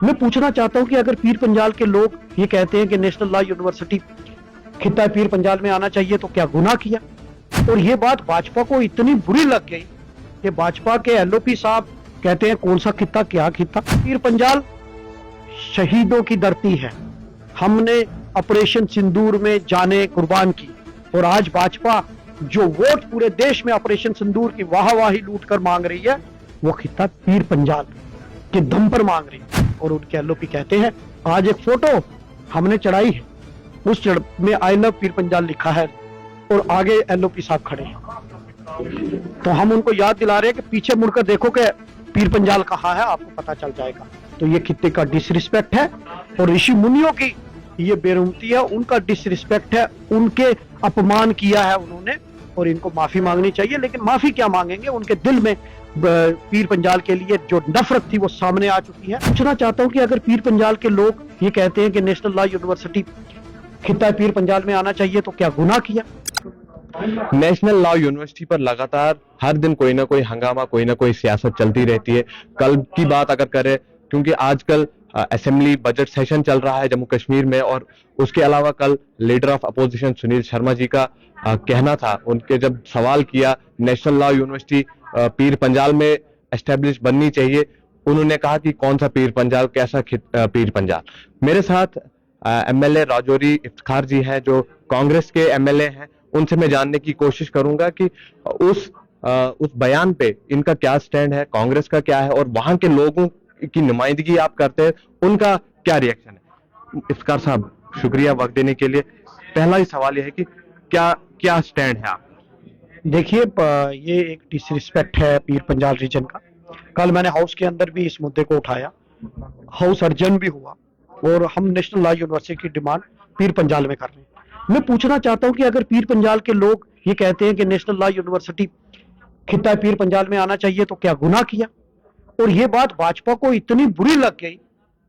मैं पूछना चाहता हूं कि अगर पीर पंजाल के लोग ये कहते हैं कि national law university खित्ता Pir Panjal में आना चाहिए तो क्या गुनाह किया। और ये बात भाजपा को इतनी बुरी लग गई कि भाजपा के एलओपी साहब कहते हैं कौन सा खित्ता, क्या खित्ता। पीर पंजाल शहीदों की धरती है, हमने ऑपरेशन सिंदूर में जाने कुर्बान की। और आज भाजपा जो वोट पूरे देश में ऑपरेशन सिंदूर की वाहवाही लूट कर मांग रही है, वो खित्ता पीर पंजाल के दम पर मांग रही है। और उनके एलओपी कहते हैं, आज एक फोटो हमने चढ़ाई है, उस में आई लव पीर पंजाल लिखा है और आगे एलओपी साहब खड़े हैं। तो हम उनको याद दिला रहे हैं कि पीछे मुड़कर देखो कि पीर पंजाल कहाँ है, आपको पता चल जाएगा। तो ये खित्ते का डिसरिस्पेक्ट है और ऋषि मुनियों की ये बेरुमती है, उनका डिसरिस्पेक्ट है, उनके अपमान किया है उन्होंने और इनको माफी मांगनी चाहिए। लेकिन माफी क्या मांगेंगे, उनके दिल में पीर पंजाल के लिए जो नफरत थी वो सामने आ चुकी है। पूछना चाहता हूं कि अगर पीर पंजाल के लोग ये कहते हैं कि national law university खित्ता Pir Panjal में आना चाहिए तो क्या गुनाह किया। नेशनल लॉ यूनिवर्सिटी पर लगातार हर दिन कोई ना कोई हंगामा, कोई ना कोई सियासत चलती रहती है। कल की बात अगर करें, क्योंकि आजकल असेंबली बजट सेशन चल रहा है जम्मू कश्मीर में, और उसके अलावा कल leader of opposition Sunil Sharma ji का कहना था, उनके जब सवाल किया national law university Pir Panjal में एस्टेब्लिश बननी चाहिए, उन्होंने कहा कि कौन सा पीर पंजाल, कैसा पीर पंजाल। मेरे साथ एमएलए राजौरी इफ्तिखार जी हैं जो कांग्रेस के एमएलए हैं, उनसे मैं जानने की कोशिश करूंगा कि उस बयान पे इनका क्या स्टैंड है, कांग्रेस का क्या है, और वहां के लोगों की नुमाइंदगी आप करते हैं, उनका क्या रिएक्शन है। इफ्तिखार साहब, शुक्रिया वक्त देने के लिए। पहला ही सवाल यह है कि क्या क्या स्टैंड है आप। देखिए, ये एक डिसरिस्पेक्ट है पीर पंजाल रीजन का। कल मैंने हाउस के अंदर भी इस मुद्दे को उठाया, हाउस अर्जन भी हुआ और हम नेशनल लॉ यूनिवर्सिटी की डिमांड पीर पंजाल में कर रहे हैं। मैं पूछना चाहता हूं कि अगर पीर पंजाल के लोग ये कहते हैं कि national law university खित्ता Pir Panjal में आना चाहिए तो क्या गुनाह किया। और ये बात भाजपा को इतनी बुरी लग गई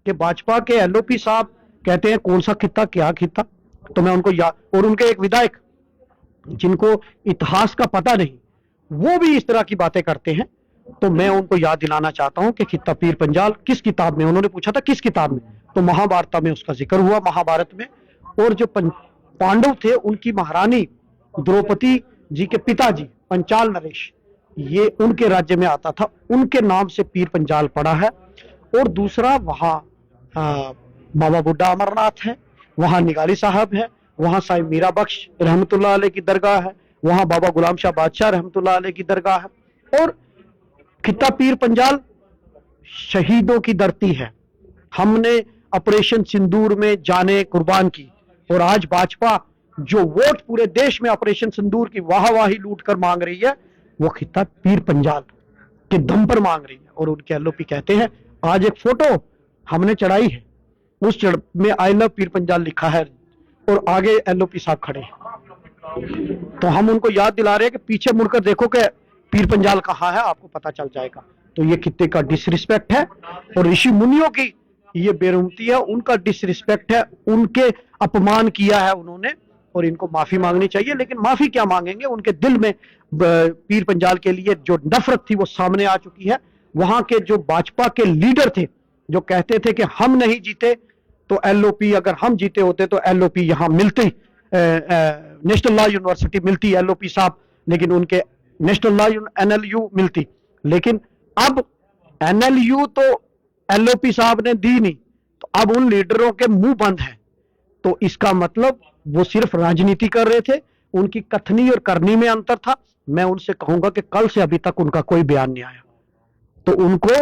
कि भाजपा के एलओपी साहब कहते हैं कौन सा खित्ता, क्या खित्ता। तो मैं उनको याद, और उनके एक विधायक जिनको इतिहास का पता नहीं, वो भी इस तरह की बातें करते हैं। तो मैं उनको याद दिलाना चाहता हूं कि खित्ता पीर पंजाल किस किताब में, उन्होंने पूछा था किस किताब में, तो महाभारत में उसका जिक्र हुआ, महाभारत में। और जो पांडव थे, उनकी महारानी द्रौपदी जी के पिताजी पंचाल नरेश, ये उनके राज्य में आता था, उनके नाम से पीर पंजाल पड़ा है। और दूसरा, वहां बाबा बुड्ढा अमरनाथ है, वहां निगाली साहब है, वहां साईं मीरा बख्श रहमतुल्लाह अलैह की दरगाह है, वहां बाबा गुलाम शाह बादशाह रहमतुल्लाह अलैह की दरगाह है। और खित्ता पीर पंजाल शहीदों की धरती है, हमने ऑपरेशन सिंदूर में जाने कुर्बान की। और आज भाजपा जो वोट पूरे देश में ऑपरेशन सिंदूर की वाहवाही लूट कर मांग रही है, वो खित्ता पीर पंजाल के दम पर मांग रही है। और उनके एलओपी कहते हैं, आज एक फोटो हमने चढ़ाई है, उस में आई लव पीर पंजाल लिखा है और आगे एलओपी साहब खड़े हैं। तो हम उनको याद दिला रहे हैं कि पीछे मुड़कर देखो कि पीर पंजाल कहाँ है, आपको पता चल जाएगा। तो ये खित्ते का डिसरिस्पेक्ट है और ऋषि मुनियों की ये बेरुमती है, उनका डिसरिस्पेक्ट है, उनके अपमान किया है उन्होंने और इनको माफी मांगनी चाहिए। लेकिन माफी क्या मांगेंगे, उनके दिल में पीर पंजाल के लिए जो नफरत थी वो सामने आ चुकी है। वहां के जो भाजपा के लीडर थे, जो कहते थे कि हम नहीं जीते तो एलओपी, अगर हम जीते होते तो एलओपी यहां मिलती, नेशनल लॉ यूनिवर्सिटी मिलती एलओपी साहब, लेकिन उनके नेशनल लॉ एनएलयू मिलती। लेकिन अब एनएलयू तो एलओपी साहब ने दी नहीं, तो अब उन लीडरों के मुंह बंद हैं। तो इसका मतलब वो सिर्फ राजनीति कर रहे थे, उनकी कथनी और करनी में अंतर था। मैं उनसे कहूंगा कि कल से अभी तक उनका कोई बयान नहीं आया, तो उनको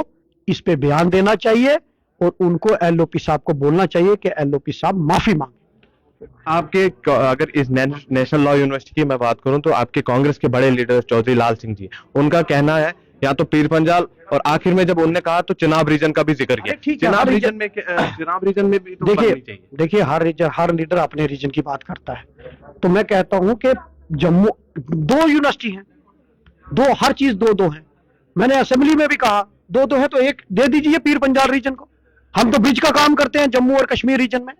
इस पे बयान देना चाहिए और उनको एलओपी साहब को बोलना चाहिए कि एलओपी साहब माफी मांगे। आपके अगर इस नेशनल लॉ यूनिवर्सिटी की मैं बात करूं तो आपके कांग्रेस के बड़े लीडर चौधरी लाल सिंह जी, उनका कहना है या तो पीर पंजाल, और आखिर में जब उन्होंने कहा तो चिनाब रीजन का भी जिक्र किया। चिनाब रीजन में भी तो देखिए हर लीडर अपने रीजन की बात करता है। तो मैं कहता हूं कि जम्मू दो यूनिवर्सिटी हैं, दो, हर चीज दो दो है। मैंने असेंबली में भी कहा दो दो है तो एक दे दीजिए पीर पंजाल रीजन को। हम तो ब्रिज का काम करते हैं जम्मू और कश्मीर रीजन में,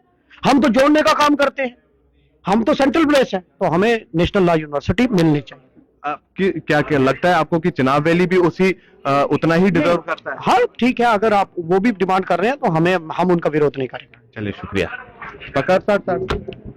हम तो जोड़ने का काम करते हैं, हम तो सेंट्रल प्लेस है, तो हमें नेशनल लॉ यूनिवर्सिटी मिलनी चाहिए। आपकी क्या क्या लगता है आपको कि चुनाव वैली भी उसी उतना ही डिजर्व करता है? हाँ ठीक है, अगर आप वो भी डिमांड कर रहे हैं तो हम उनका विरोध नहीं करेंगे। चलिए शुक्रिया। प्रकाश साहब